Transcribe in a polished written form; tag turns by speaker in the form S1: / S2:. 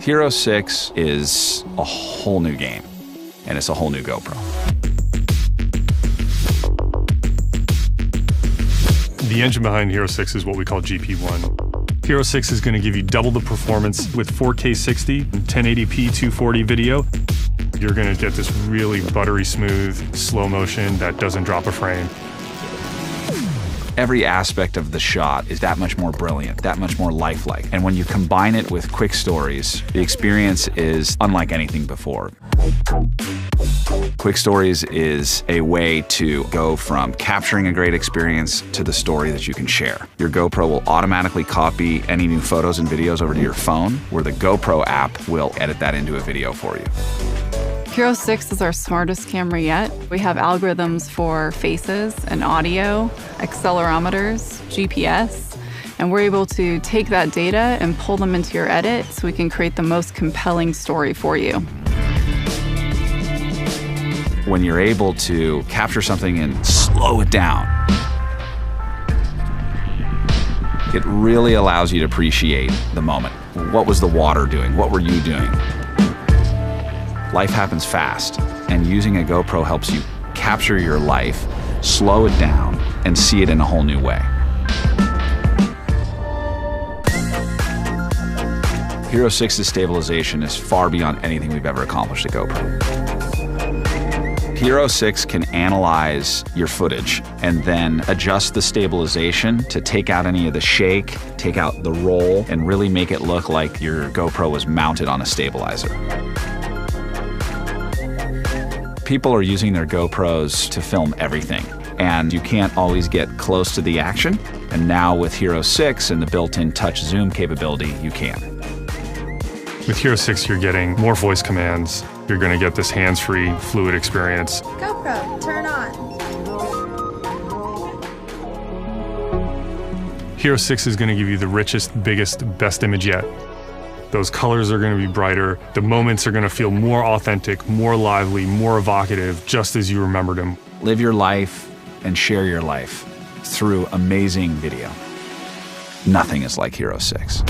S1: Hero 6 is a whole new game, and it's a whole new GoPro.
S2: The engine behind Hero 6 is what we call GP1. Hero 6 is going to give you double the performance with 4K 60, 1080p 240 video. You're going to get this really buttery smooth, slow motion that doesn't drop a frame.
S1: Every aspect of the shot is that much more brilliant, that much more lifelike. And when you combine it with quick stories, the experience is unlike anything before. Quick stories is a way to go from capturing a great experience to the story that you can share. Your GoPro will automatically copy any new photos and videos over to your phone, where the GoPro app will edit that into a video for you.
S3: Hero 6 is our smartest camera yet. We have algorithms for faces and audio, accelerometers, GPS, and we're able to take that data and pull them into your edit so we can create the most compelling story for you.
S1: When you're able to capture something and slow it down, it really allows you to appreciate the moment. What was the water doing? What were you doing? Life happens fast, and using a GoPro helps you capture your life, slow it down, and see it in a whole new way. Hero 6's stabilization is far beyond anything we've ever accomplished at GoPro. Hero 6 can analyze your footage and then adjust the stabilization to take out any of the shake, take out the roll, and really make it look like your GoPro was mounted on a stabilizer. People are using their GoPros to film everything, and you can't always get close to the action. And now with Hero 6 and the built-in touch zoom capability, you can.
S2: With Hero 6, you're getting more voice commands. You're going to get this hands-free, fluid experience.
S4: GoPro, turn on.
S2: Hero 6 is going to give you the richest, biggest, best image yet. Those colors are going to be brighter. The moments are going to feel more authentic, more lively, more evocative, just as you remembered them.
S1: Live your life and share your life through amazing video. Nothing is like Hero 6.